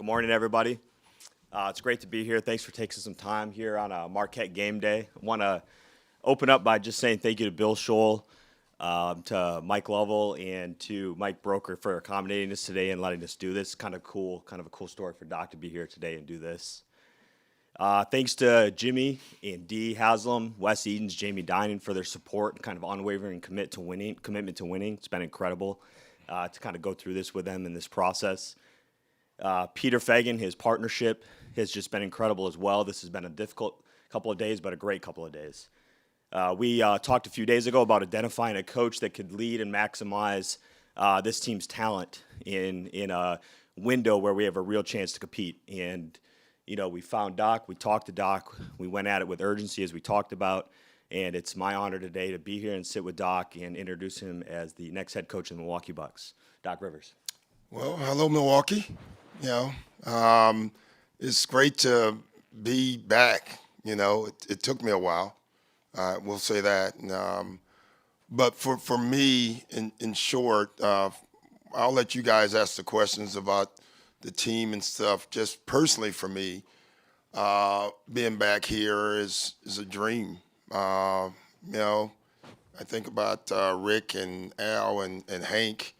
morning, everybody. It's great to be here. Thanks for taking some time here on a Marquette game day. I want to open up by just saying thank you to Bill Scholl, to Mike Lovell, and to Mike Broker for accommodating us today and letting us do this. Kind of a cool story for Doc to be here today and do this. Thanks to Jimmy and Dee Haslam, Wes Edens, Jamie Dinan for their support and kind of unwavering commitment to winning. It's been incredible to kind of go through this with them in this process. Peter Fagan, his partnership has just been incredible as well. This has been a difficult couple of days, but a great couple of days. We talked a few days ago about identifying a coach that could lead and maximize this team's talent in a window where we have a real chance to compete. And, you know, we found Doc, we talked to Doc, we went at it with urgency as we talked about, and it's my honor today to be here and sit with Doc and introduce him as the next head coach of the Milwaukee Bucks. Doc Rivers. Well, hello, Milwaukee. It's great to be back. It took me a while. We'll say that. But for me, in short, I'll let you guys ask the questions about the team and stuff. Just personally for me, being back here is a dream. I think about Rick and Al and Hank.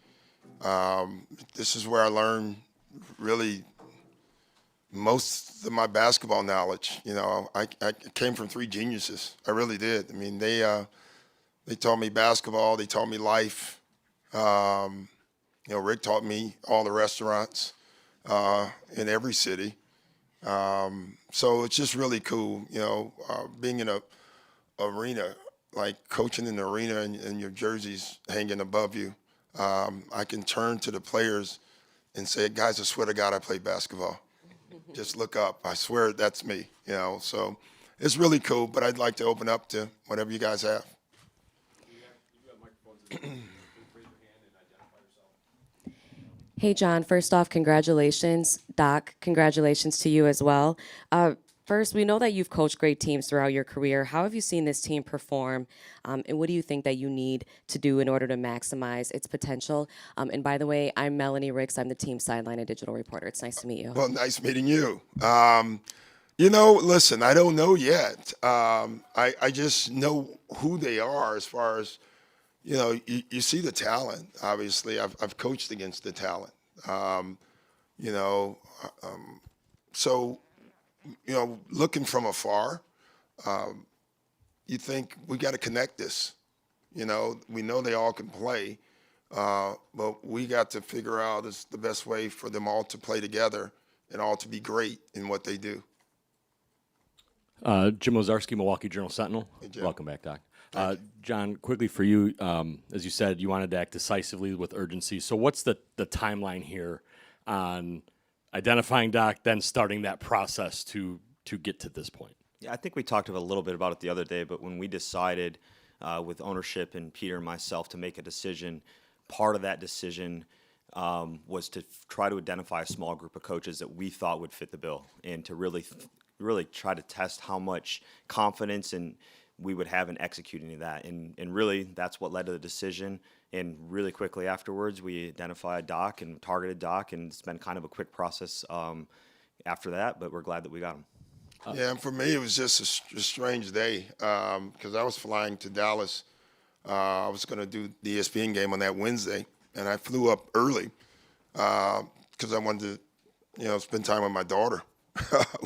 This is where I learned really most of my basketball knowledge. I came from three geniuses. I really did. I mean, they taught me basketball. They taught me life. Rick taught me all the restaurants in every city. So it's just really cool, being in a arena, like coaching in the arena and your jerseys hanging above you. I can turn to the players and say, guys, I swear to God I played basketball. Just look up. I swear that's me, So it's really cool, but I'd like to open up to whatever you guys have. You have microphones. Please raise your hand and identify yourself. Hey, John, first off, congratulations. Doc, congratulations to you as well. First, we know that you've coached great teams throughout your career. How have you seen this team perform, and what do you think that you need to do in order to maximize its potential? And by the way, I'm Melanie Ricks. I'm the team sideline and digital reporter. It's nice to meet you. Well, nice meeting you. Listen, I don't know yet. I just know who they are as far as, you see the talent. Obviously, I've coached against the talent. So, looking from afar, you think we got to connect this. We know they all can play, but we got to figure out is the best way for them all to play together and all to be great in what they do. Jim Lazarski, Milwaukee Journal-Sentinel. Hey, welcome back, Doc. John, quickly for you, as you said, you wanted to act decisively with urgency. So what's the timeline here on identifying Doc, then starting that process to get to this point? Yeah, I think we talked a little bit about it the other day, but when we decided with ownership and Peter and myself to make a decision, part of that decision was to try to identify a small group of coaches that we thought would fit the bill and to really try to test how much confidence and we would have in executing that. And really, that's what led to the decision. And really quickly afterwards, we identified Doc and targeted Doc, and it's been kind of a quick process after that, but we're glad that we got him. Yeah, and for me, it was just a strange day because I was flying to Dallas. I was going to do the ESPN game on that Wednesday, and I flew up early because I wanted to, spend time with my daughter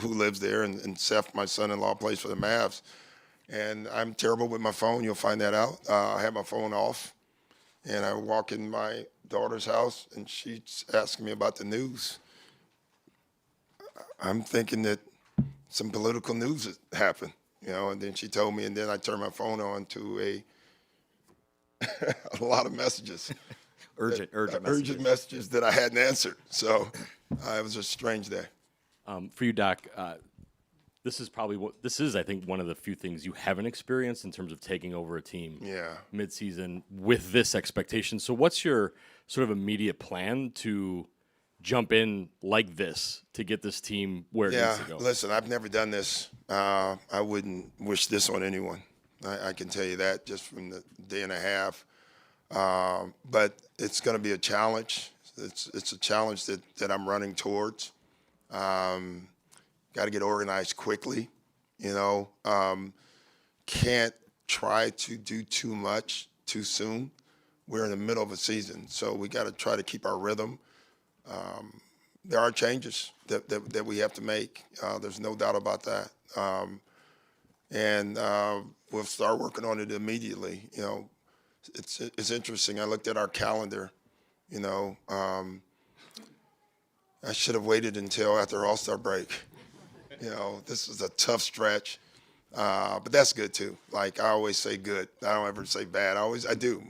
who lives there, and Seth, my son-in-law, plays for the Mavs. And I'm terrible with my phone. You'll find that out. I have my phone off, and I walk in my daughter's house, and she's asking me about the news. I'm thinking that some political news had happened, and then she told me, and then I turned my phone on to a lot of messages. Urgent messages. Urgent messages that I hadn't answered. So it was a strange day. For you, Doc, this is I think one of the few things you haven't experienced in terms of taking over a team mid-season with this expectation. So what's your sort of immediate plan to jump in like this to get this team where it needs to go? Listen, I've never done this. I wouldn't wish this on anyone. I can tell you that just from the day and a half. But it's going to be a challenge. It's a challenge that I'm running towards. Got to get organized quickly. You know, can't try to do too much too soon. We're in the middle of a season, so we got to try to keep our rhythm. There are changes that we have to make. There's no doubt about that. And we'll start working on it immediately. You know, it's interesting. I looked at our calendar. You know, I should have waited until after All-Star break. You know, this is a tough stretch, but that's good too. Like I always say, good. I don't ever say bad. I do.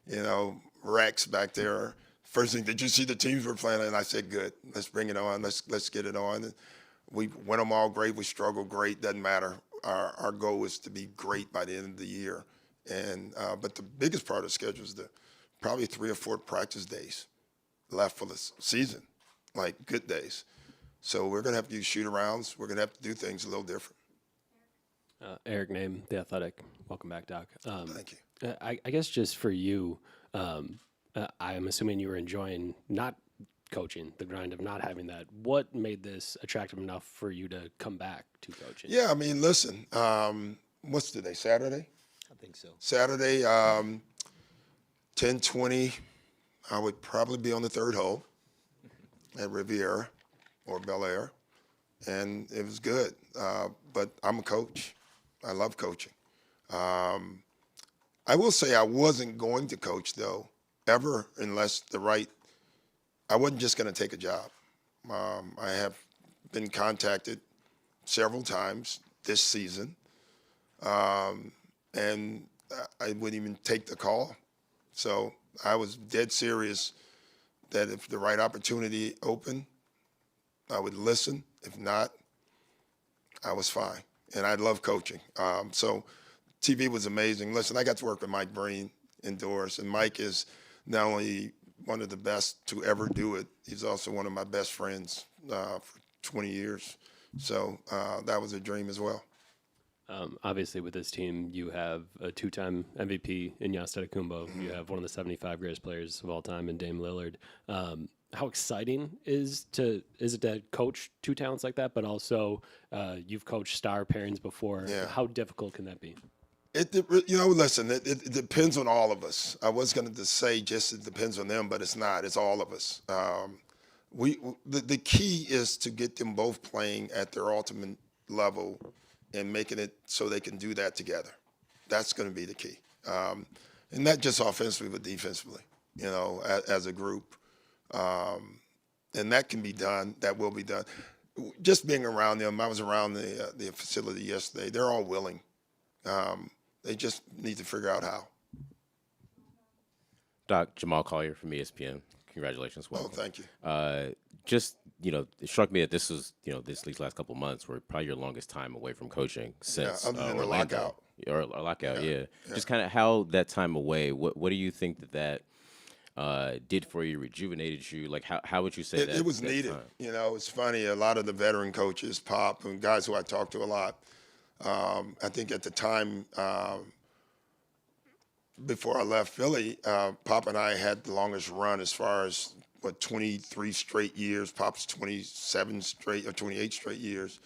You know, Rex back there. First thing, did you see the teams we're playing? And I said, good. Let's bring it on. Let's get it on. And we win them all great. We struggle great. Doesn't matter. Our goal is to be great by the end of the year. And but the biggest part of the schedule is probably 3 or 4 practice days left for the season, like good days. So we're going to have to do shoot-arounds. We're going to have to do things a little different. Eric Name, The Athletic. Welcome back, Doc. Thank you. I guess just for you, I'm assuming you were enjoying not coaching, the grind of not having that. What made this attractive enough for you to come back to coaching? Yeah, I mean, listen, what's today, Saturday? I think so. Saturday, 10:20, I would probably be on the 3rd hole at Riviera or Bel Air, and it was good. But I'm a coach. I love coaching. I will say I wasn't going to coach, though, ever, unless I wasn't just going to take a job. I have been contacted several times this season, and I wouldn't even take the call. So I was dead serious that if the right opportunity opened, I would listen. If not, I was fine. And I love coaching. So TV was amazing. Listen, I got to work with Mike Breen indoors, and Mike is not only one of the best to ever do it, he's also one of my best friends for 20 years. So that was a dream as well. Obviously, with this team, you have a 2-time MVP in Giannis Antetokounmpo. You have one of the 75 greatest players of all time in Dame Lillard. How exciting is it to coach 2 talents like that? But also, you've coached star pairings before. Yeah. How difficult can that be? Listen, it depends on all of us. I was going to say just it depends on them, but it's not. It's all of us. The key is to get them both playing at their ultimate level and making it so they can do that together. That's going to be the key. And not just offensively, but defensively, as a group. And that can be done. That will be done. Just being around them, I was around the facility yesterday. They're all willing. They just need to figure out how. Doc, Jamal Collier from ESPN. Congratulations. Well, Welcome. thank you. It struck me that this was, these last couple of months were probably your longest time away from coaching since other than the Orlando. lockout. Or lockout, yeah. Just kind of how that time away, what do you think that did for you, rejuvenated you? Like, how would you say that? It was that needed. time? It's funny. A lot of the veteran coaches, Pop, and guys who I talk to a lot, I think at the time before I left Philly, Pop and I had the longest run as far as 23 straight years. Pop's 27 straight or 28 straight years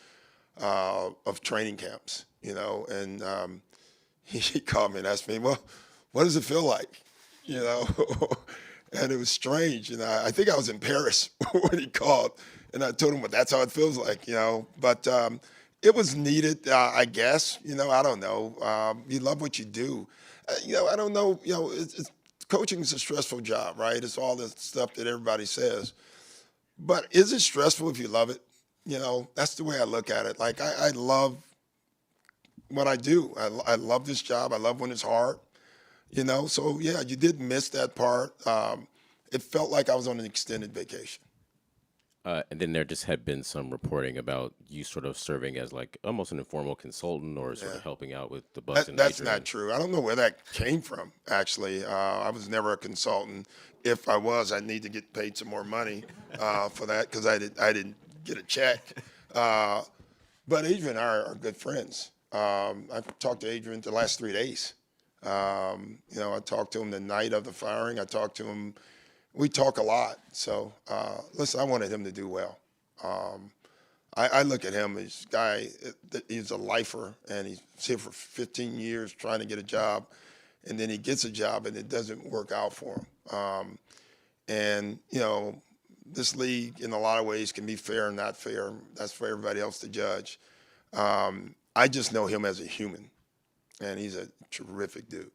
of training camps. And he called me and asked me, well, what does it feel like? And it was strange. And I think I was in Paris when he called, and I told him, well, that's how it feels like, But it was needed, I guess. I don't know. You love what you do. I don't know. Coaching is a stressful job, right? It's all the stuff that everybody says. But is it stressful if you love it? That's the way I look at it. Like, I love what I do. I love this job. I love when it's hard. So yeah, you did miss that part. It felt like I was on an extended vacation. And then there just had been some reporting about you sort of serving as like almost an informal consultant or sort of helping out with the Bucks. That's not true. I don't know where that came from, actually. I was never a consultant. If I was, I'd need to get paid some more money for that because I didn't get a check. But Adrian and I are good friends. I've talked to Adrian the last 3 days. I talked to him the night of the firing. I talked to him. We talk a lot. So, listen, I wanted him to do well. I look at him as a guy, he's a lifer, and he's here for 15 years trying to get a job, and then he gets a job and it doesn't work out for him. And, this league in a lot of ways can be fair and not fair. That's for everybody else to judge. I just know him as a human, and he's a terrific dude.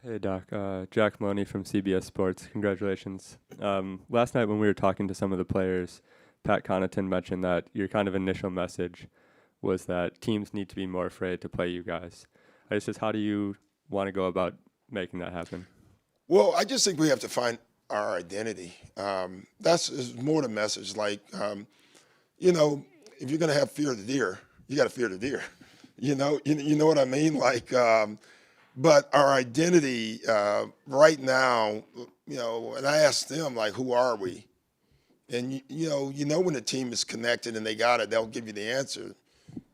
Hey, Doc. Jack Money from CBS Sports. Congratulations. Last night when we were talking to some of the players, Pat Connaughton mentioned that your kind of initial message was that teams need to be more afraid to play you guys. I just says, how do you want to go about making that happen? Well, I just think we have to find our identity. That's more the message. Like, if you're going to have fear of the deer, you got to fear the deer. You know what I mean? Like, but our identity right now, and I asked them, like, who are we? And, when the team is connected and they got it, they'll give you the answer.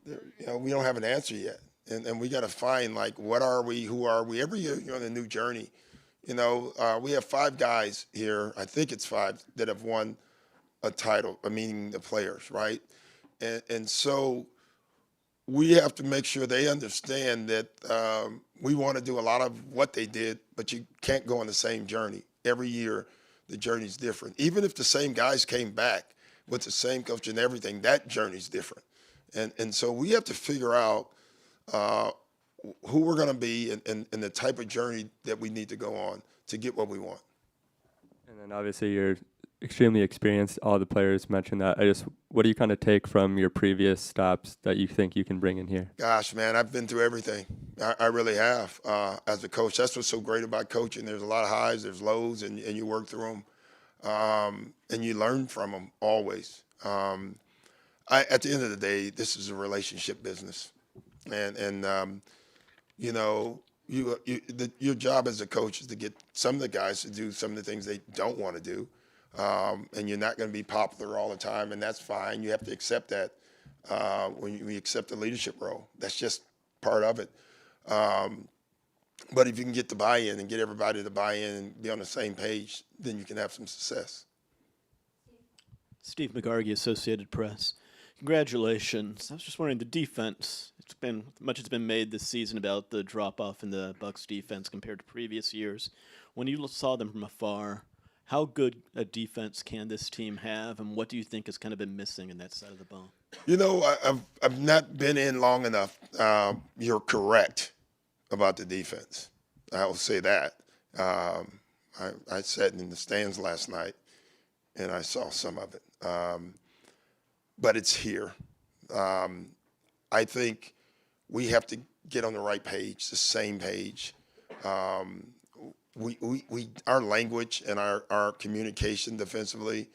We don't have an answer yet. And we got to find, like, what are we? Who are we? Every year you're on a new journey. We have 5 guys here, I think it's 5, that have won a title, meaning the players, right? And so we have to make sure they understand that we want to do a lot of what they did, but you can't go on the same journey. Every year, the journey's different. Even if the same guys came back with the same coach and everything, that journey's different. And so we have to figure out who we're going to be and the type of journey that we need to go on to get what we want. And then obviously you're extremely experienced. All the players mentioned that. What do you kind of take from your previous stops that you think you can bring in here? Gosh, man, I've been through everything. I really have as a coach. That's what's so great about coaching. There's a lot of highs, there's lows, and you work through them, and you learn from them always. At the end of the day, this is a relationship business, and your job as a coach is to get some of the guys to do some of the things they don't want to do. And you're not going to be popular all the time, and that's fine. You have to accept that when we accept the leadership role. That's just part of it. But if you can get the buy-in and get everybody to buy in and be on the same page, then you can have some success. Steve McGargy, Associated Press. Congratulations. I was just wondering, the defense, much has been made this season about the drop-off in the Bucs defense compared to previous years. When you saw them from afar, how good a defense can this team have, and what do you think has kind of been missing in that side of the ball? I've not been in long enough. You're correct about the defense. I will say that. I sat in the stands last night, and I saw some of it. But it's here. I think we have to get on the right page, the same page. Our language and our communication defensively,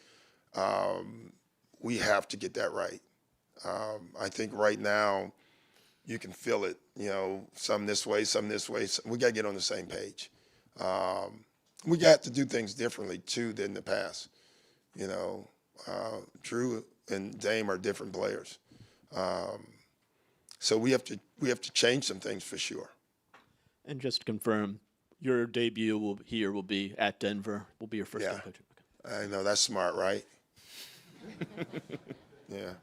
we have to get that right. I think right now you can feel it, some this way, some this way. We got to get on the same page. We got to do things differently, too, than the past. Drew and Dame are different players. So we have to change some things for sure. And just to confirm, your debut will be at Denver. Will be your first game coaching. I know, that's smart, right? Yeah.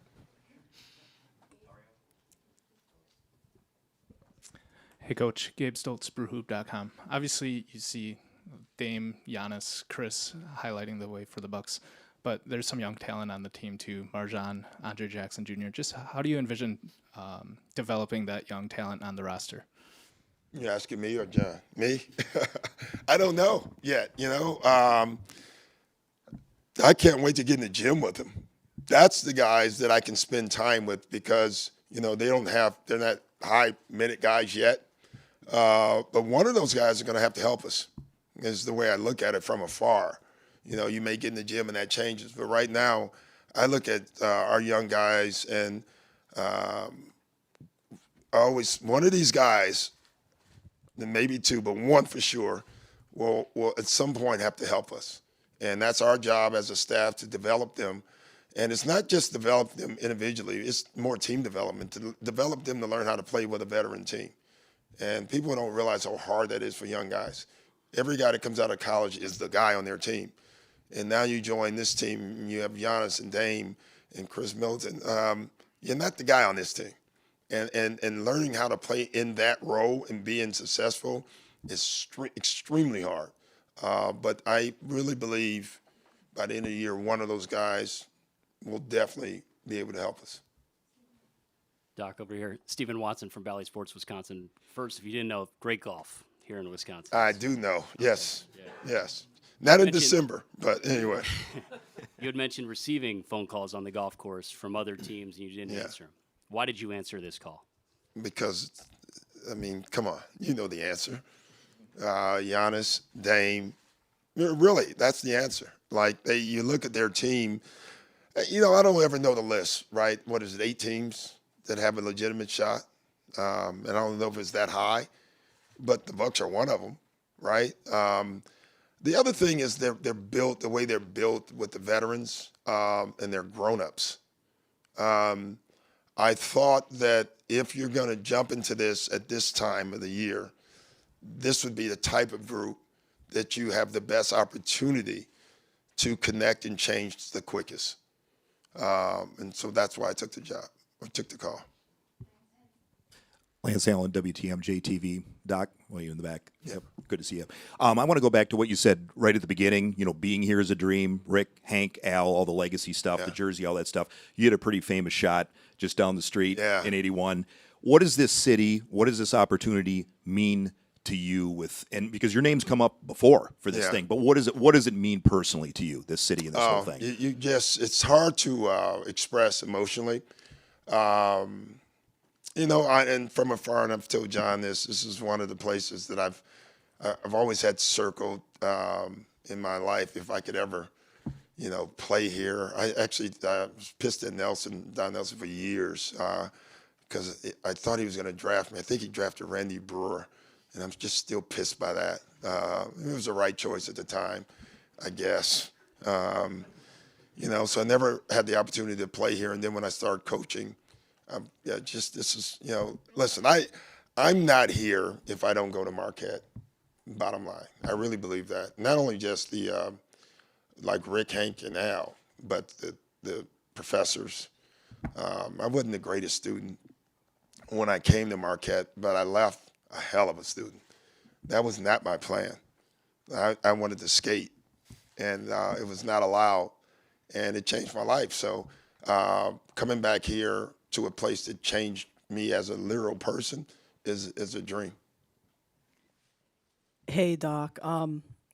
Hey, Coach. Gabe Stoltz, BrewHoop.com. Obviously, you see Dame, Giannis, Chris highlighting the way for the Bucks, but there's some young talent on the team too. Marjan, Andre Jackson Jr. Just how do you envision developing that young talent on the roster? You asking me or John? Me? I don't know yet. I can't wait to get in the gym with them. That's the guys that I can spend time with because they're not high minute guys yet. But one of those guys is going to have to help us. Is the way I look at it from afar. You may get in the gym and that changes, but right now, I look at our young guys and one of these guys, maybe 2, but 1 for sure, will at some point have to help us. And that's our job as a staff to develop them. And it's not just develop them individually, it's more team development, to develop them to learn how to play with a veteran team. And people don't realize how hard that is for young guys. Every guy that comes out of college is the guy on their team. and now you join this team, and you have Giannis and Dame and Chris Middleton. You're not the guy on this team. And learning how to play in that role and being successful is extremely hard. But I really believe by the end of the year, one of those guys will definitely be able to help us. Doc, over here, Stephen Watson from Valley Sports, Wisconsin. First, if you didn't know, great golf here in Wisconsin. I do know, yes, yes. Not in mentioned- December, but anyway. You had mentioned receiving phone calls on the golf course from other teams, and you didn't answer them. Why did you answer this call? Because, I mean, come on, you know the answer. Giannis, Dame, really, that's the answer. Like, you look at their team, I don't ever know the list, right? What is it, 8 teams that have a legitimate shot? And I don't know if it's that high, but the Bucks are one of them, right? The other thing is they're built the way they're built with the veterans, and they're grown-ups. I thought that if you're going to jump into this at this time of the year, this would be the type of group that you have the best opportunity to connect and change the quickest. And so that's why I took the job, or took the call. Lance Allen, WTMJ TV. Doc, well, you in the back. Yep. Good to see you. I want to go back to what you said right at the beginning. Being here is a dream. Rick, Hank, Al, all the legacy stuff, the jersey, all that stuff. You had a pretty famous shot just down the street in '81. What does this city, what does this opportunity mean to you and because your name's come up before for this thing, but what does it mean personally to you, this city and this whole thing? It's hard to express emotionally. And from afar, and I've told John this is one of the places that I've always had circled in my life if I could ever, play here. I actually was pissed at Don Nelson for years because I thought he was going to draft me. I think he drafted Randy Brewer, and I'm just still pissed by that. It was the right choice at the time, I guess. So I never had the opportunity to play here, and then when I started coaching, listen, I'm not here if I don't go to Marquette, bottom line. I really believe that. Not only just the, like Rick, Hank, and Al, but the professors. I wasn't the greatest student when I came to Marquette, but I left a hell of a student. That was not my plan. I wanted to skate, and it was not allowed, and it changed my life. So coming back here to a place that changed me as a literal person is a dream. Hey, Doc. A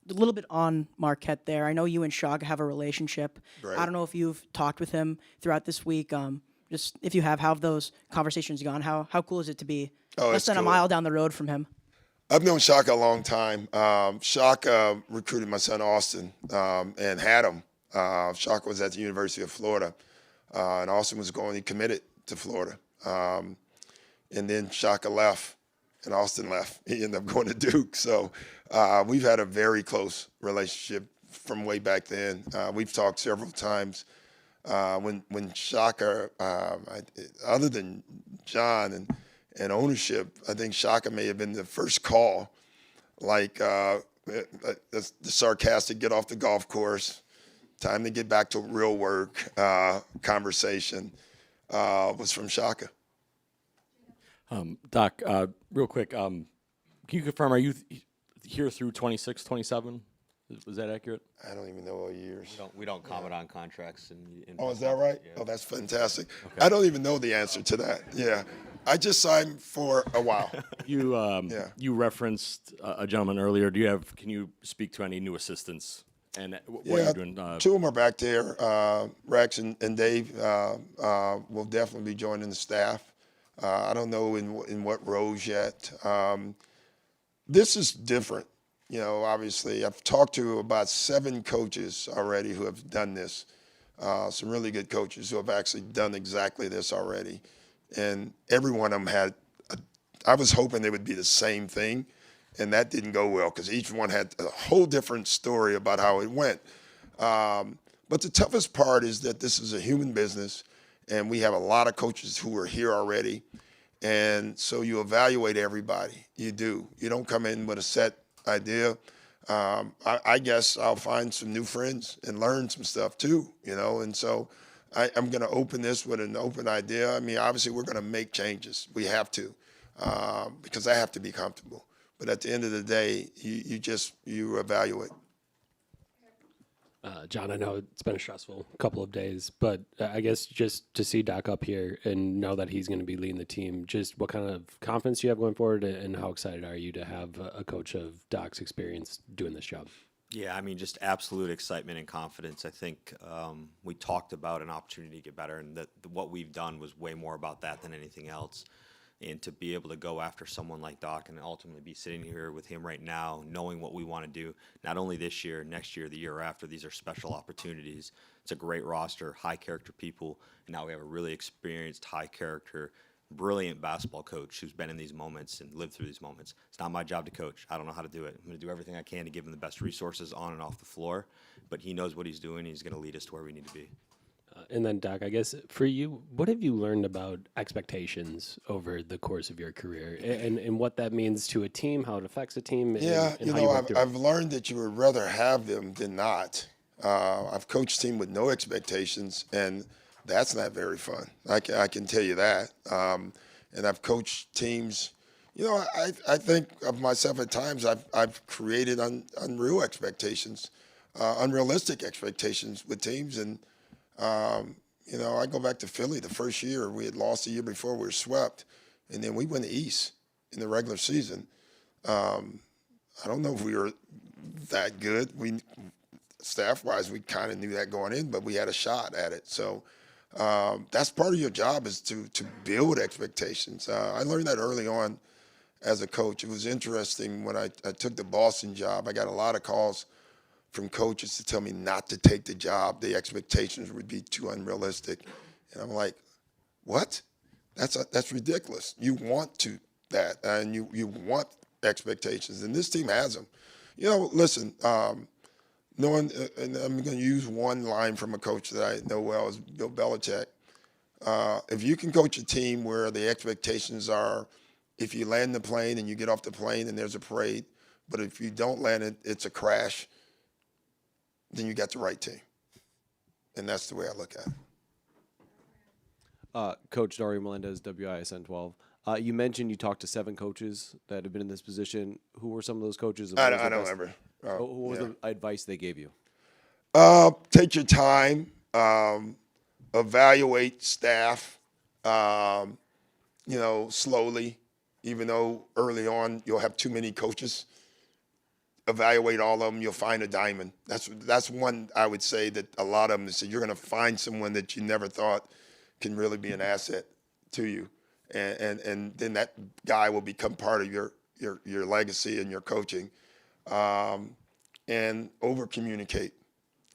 little bit on Marquette there. I know you and Shaka have a relationship. Right. I don't know if you've talked with him throughout this week. Just if you have, how have those conversations gone? How cool is it to be less than a mile down the road from him? I've known Shaka a long time. Shaka recruited my son Austin and had him. Shaka was at the University of Florida, and Austin was he committed to Florida. And then Shaka left, and Austin left. He ended up going to Duke. So we've had a very close relationship from way back then. We've talked several times. When Shaka, other than John and ownership, I think Shaka may have been the first call, like the sarcastic get off the golf course, time to get back to real work conversation was from Shaka. Doc, real quick, can you confirm, are you here through 26, 27? Is that accurate? I don't even know all years. We don't comment on contracts. Oh, is that right? Yeah. Oh, that's fantastic. Okay. I don't even know the answer to that. Yeah. I just signed for a while. You referenced a gentleman earlier. Can you speak to any new assistants and what you're doing? 2 of them are back there. Rex and Dave will definitely be joining the staff. I don't know in what roles yet. This is different. Obviously, I've talked to about 7 coaches already who have done this. Some really good coaches who have actually done exactly this already. And every one of them I was hoping they would be the same thing, and that didn't go well because each one had a whole different story about how it went. But the toughest part is that this is a human business, and we have a lot of coaches who are here already. And so you evaluate everybody. You do. You don't come in with a set idea. I guess I'll find some new friends and learn some stuff too, and so I'm going to open this with an open idea. I mean, obviously we're going to make changes. We have to, because I have to be comfortable. But at the end of the day, you evaluate. John, I know it's been a stressful couple of days, but I guess just to see Doc up here and know that he's going to be leading the team, just what kind of confidence you have going forward, and how excited are you to have a coach of Doc's experience doing this job? Yeah, I mean, just absolute excitement and confidence. I think we talked about an opportunity to get better, and that what we've done was way more about that than anything else. And to be able to go after someone like Doc and ultimately be sitting here with him right now, knowing what we want to do, not only this year, next year, the year after, these are special opportunities. It's a great roster, high character people, and now we have a really experienced, high character, brilliant basketball coach who's been in these moments and lived through these moments. It's not my job to coach. I don't know how to do it. I'm going to do everything I can to give him the best resources on and off the floor, but he knows what he's doing. He's going to lead us to where we need to be. And then, Doc, I guess for you, what have you learned about expectations over the course of your career, and what that means to a team, how it affects a team? And how you work through it? I've learned that you would rather have them than not. I've coached a team with no expectations, and that's not very fun. I can tell you that. And I've coached teams. I think of myself at times. I've created unreal expectations, unrealistic expectations with teams, and I go back to Philly the first year. We had lost the year before. We were swept, and then we went East in the regular season. I don't know if we were that good. Staff-wise, we kind of knew that going in, but we had a shot at it. So that's part of your job, is to build expectations. I learned that early on as a coach. It was interesting when I took the Boston job. I got a lot of calls from coaches to tell me not to take the job. The expectations would be too unrealistic. And I'm like, what? That's ridiculous. You want that, and you want expectations, and this team has them. Listen, knowing, and I'm going to use one line from a coach that I know well, is Bill Belichick. If you can coach a team where the expectations are, if you land the plane and you get off the plane and there's a parade, but if you don't land it, it's a crash, then you got the right team. And that's the way I look at it. Coach Dario Melendez, WISN 12. You mentioned you talked to 7 coaches that have been in this position. Who were some of those coaches? I don't remember. What was the advice they gave you? Take your time. Evaluate staff, slowly, even though early on you'll have too many coaches. Evaluate all of them, you'll find a diamond. That's one I would say that a lot of them say you're going to find someone that you never thought can really be an asset to you, and then that guy will become part of your legacy and your coaching, and over communicate.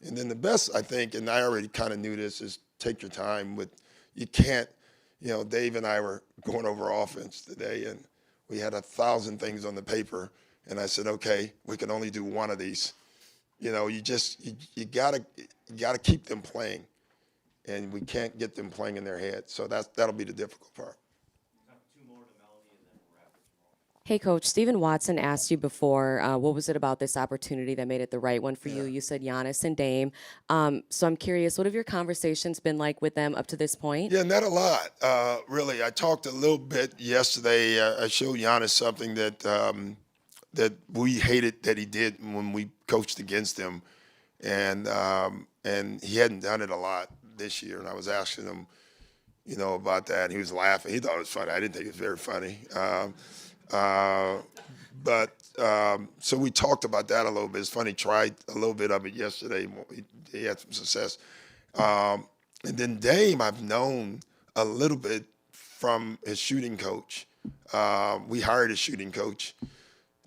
And then the best, I think, and I already kind of knew this, is take your time with. You can't, Dave and I were going over offense today, and we had 1,000 things on the paper. And I said, okay, we can only do one of these. You gotta keep them playing, and we can't get them playing in their head. So that'll be the difficult part. Hey, Coach, Stephen Watson asked you before, what was it about this opportunity that made it the right one for you? You said Giannis and Dame. So I'm curious, what have your conversations been like with them up to this point? Yeah, not a lot, really. I talked a little bit yesterday. I showed Giannis something that we hated that he did when we coached against him, and he hadn't done it a lot this year. And I was asking him, about that, and he was laughing. He thought it was funny. I didn't think it was very funny. So we talked about that a little bit. It's funny. Tried a little bit of it yesterday. He had some success. And then Dame, I've known a little bit from his shooting coach. We hired a shooting coach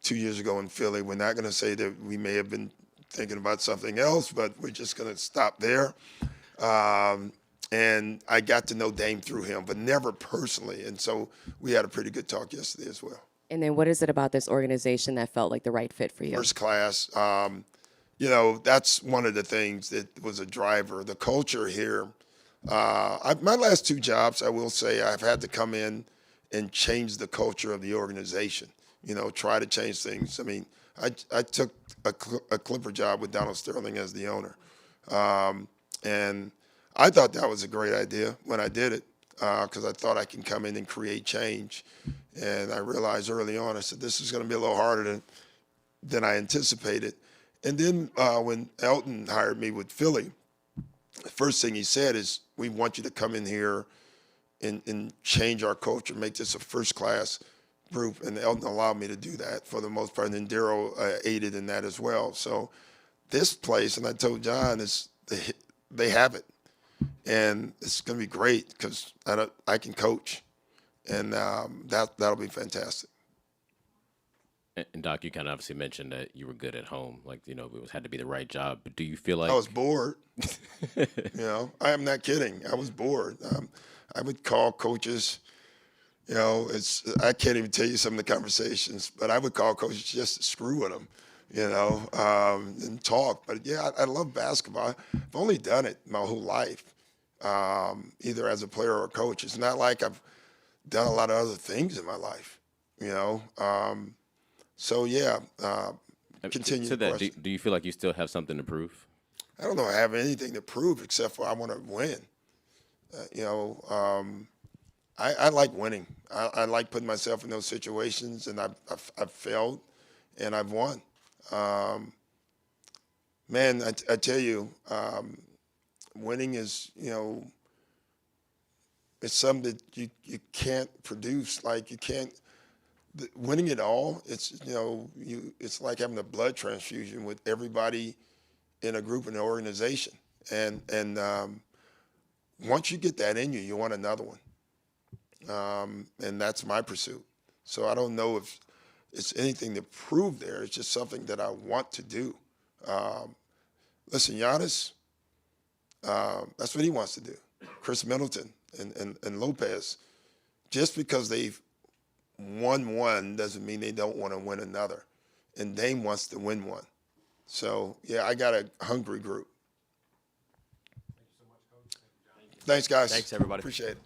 2 years ago in Philly. We're not going to say that we may have been thinking about something else, but we're just going to stop there. And I got to know Dame through him, but never personally. And so we had a pretty good talk yesterday as well. And then what is it about this organization that felt like the right fit for you? First class. That's one of the things that was a driver. The culture here. My last 2 jobs, I will say, I've had to come in and change the culture of the organization. Try to change things. I mean, I took a Clipper job with Donald Sterling as the owner. And I thought that was a great idea when I did it because I thought I can come in and create change. And I realized early on, I said, this is going to be a little harder than I anticipated. And then when Elton hired me with Philly, the first thing he said is, we want you to come in here and change our culture, make this a first-class group. And Elton allowed me to do that for the most part. And then Daryl aided in that as well. So this place, and I told John, they have it. And it's going to be great because I can coach. And that'll be fantastic. And Doc, you kind of obviously mentioned that you were good at home, like it had to be the right job. But do you feel like I was bored? I am not kidding. I was bored. I would call coaches. I can't even tell you some of the conversations, but I would call coaches just to screw with them, and talk. But yeah, I love basketball. I've only done it my whole life, either as a player or a coach. It's not like I've done a lot of other things in my life, So yeah, continue. To that, do you feel like you still have something to prove? I don't know. I have anything to prove except for I want to win. I like winning. I like putting myself in those situations, and I've failed, and I've won. Man, I tell you, winning is it's something that you can't produce. Like you can't. Winning it all, it's it's like having a blood transfusion with everybody in a group in an organization, and once you get that in you, you want another one, and that's my pursuit. So I don't know if it's anything to prove there. It's just something that I want to do. Listen, Giannis, that's what he wants to do. Chris Middleton and Lopez, just because they've won one doesn't mean they don't want to win another. And Dame wants to win one. So, yeah, I got a hungry group. Thanks, guys. Thanks, everybody. Appreciate it.